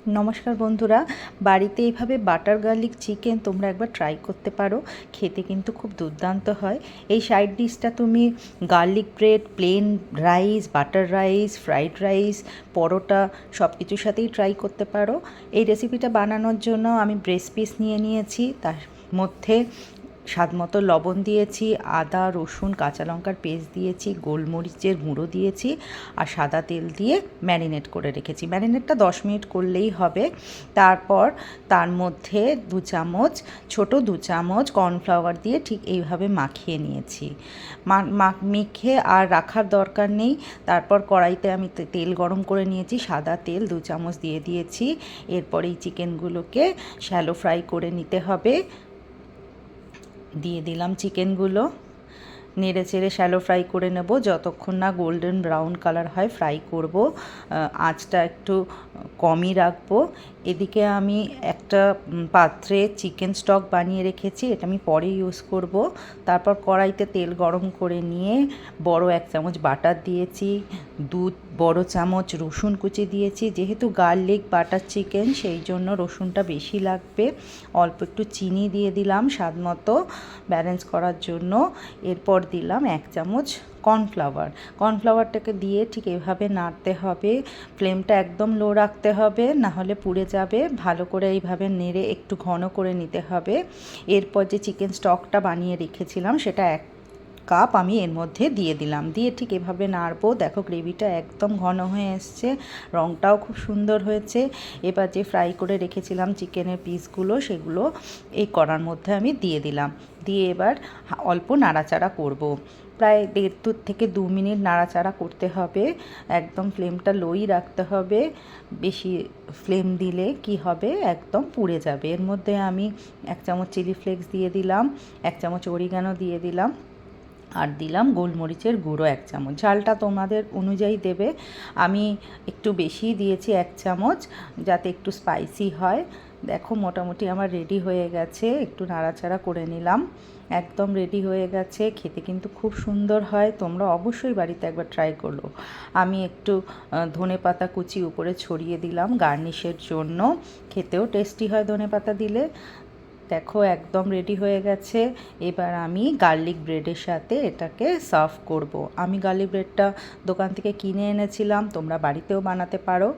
নমস্কার বন্ধুরা, বাড়িতে এইভাবে বাটার গার্লিক চিকেন তোমরা একবার ট্রাই করতে পারো। খেতে কিন্তু খুব দুর্দান্ত হয়। এই সাইড ডিশটা তুমি garlic bread, plain rice, butter rice, fried rice, paratha সব কিছুর সাথেই ট্রাই করতে পারো। এই রেসিপিটা বানানোর জন্য আমি ব্রেস্ট পিস নিয়ে নিয়েছি, তার মধ্যে স্বাদমতো লবণ দিয়েছি, আদা রসুন কাঁচা লঙ্কার পেস্ট দিয়েছি, গোলমরিচের গুঁড়ো দিয়েছি আর সাদা তেল দিয়ে ম্যারিনেট করে রেখেছি। ম্যারিনেটটা 10 মিনিট করলেই হবে। তারপর তার মধ্যে ছোট 2 চামচ কর্নফ্লাওয়ার দিয়ে ঠিক এইভাবে মাখিয়ে নিয়েছি। মেখে আর রাখার দরকার নেই। তারপর কড়াইতে আমি তেল গরম করে নিয়েছি, সাদা তেল 2 চামচ দিয়ে দিয়েছি। এরপর এই চিকেনগুলোকে শ্যালো ফ্রাই করে নিতে হবে। দিয়ে দিলাম চিকেনগুলো, নেড়ে চেড়ে শ্যালো ফ্রাই করে নেব যতক্ষণ না গোল্ডেন ব্রাউন কালার হয় ফ্রাই করব। আঁচটা একটু কমই রাখবো। এদিকে আমি একটা পাত্রে চিকেন স্টক বানিয়ে রেখেছি, এটা আমি পরে ইউজ করব। তারপর কড়াইতে তেল গরম করে নিয়ে বড় 1 চামচ বাটার দিয়েছি, 2 বড় চামচ রসুন কুচি দিয়েছি। যেহেতু গার্লিক বাটার চিকেন সেই জন্য রসুনটা বেশি লাগবে। অল্প একটু চিনি দিয়ে দিলাম স্বাদ মতো ব্যালেন্স করার জন্য। এরপর দিলাম 1 চামচ কর্নফ্লাওয়ারটাকে দিয়ে ঠিক এভাবে নাড়তে হবে। ফ্লেমটা একদম লো রাখতে হবে, না হলে পুড়ে যাবে। ভালো করে এইভাবে নেড়ে একটু ঘন করে নিতে হবে। এরপর যে চিকেন স্টকটা বানিয়ে রেখেছিলাম সেটা 1 কাপ আমি এর মধ্যে দিয়ে দিলাম, দিয়ে ঠিক এভাবে নাড়বো। দেখো গ্রেভিটা একদম ঘন হয়ে এসছে, রঙটাও খুব সুন্দর হয়েছে। এবার যে ফ্রাই করে রেখেছিলাম চিকেনের পিসগুলো সেগুলো এই কড়ার মধ্যে আমি দিয়ে দিলাম, দিয়ে এবার অল্প নাড়াচাড়া করব। প্রায় 1.5 থেকে 2 মিনিট নাড়াচাড়া করতে হবে। একদম ফ্লেমটা লোই রাখতে হবে, বেশি ফ্লেম দিলে কি হবে একদম পুড়ে যাবে। এর মধ্যে আমি 1 চামচ চিলি ফ্লেক্স দিয়ে দিলাম, 1 চামচ অরিগানো দিয়ে দিলাম আর দিলাম গোলমরিচের গুঁড়ো 1 চামচ। ঝালটা তোমাদের অনুযায়ী দেবে। আমি একটু বেশিই দিয়েছি 1 চামচ, যাতে একটু স্পাইসি হয়। দেখো মোটামুটি আমার রেডি হয়ে গেছে, একটু নাড়াচাড়া করে নিলাম। একদম রেডি হয়ে গেছে, খেতে কিন্তু খুব সুন্দর হয়। তোমরা অবশ্যই বাড়িতে একবার ট্রাই করো। আমি একটু ধনেপাতা কুচি উপরে ছড়িয়ে দিলাম গার্নিশের জন্য, খেতেও টেস্টি হয় ধনেপাতা দিলে। দেখো একদম রেডি হয়ে গেছে। এবার আমি গার্লিক ব্রেডের সাথে এটাকে সার্ভ করব। আমি গার্লিক ব্রেডটা দোকান থেকে কিনে এনেছিলাম, তোমরা বাড়িতেও বানাতে পারো।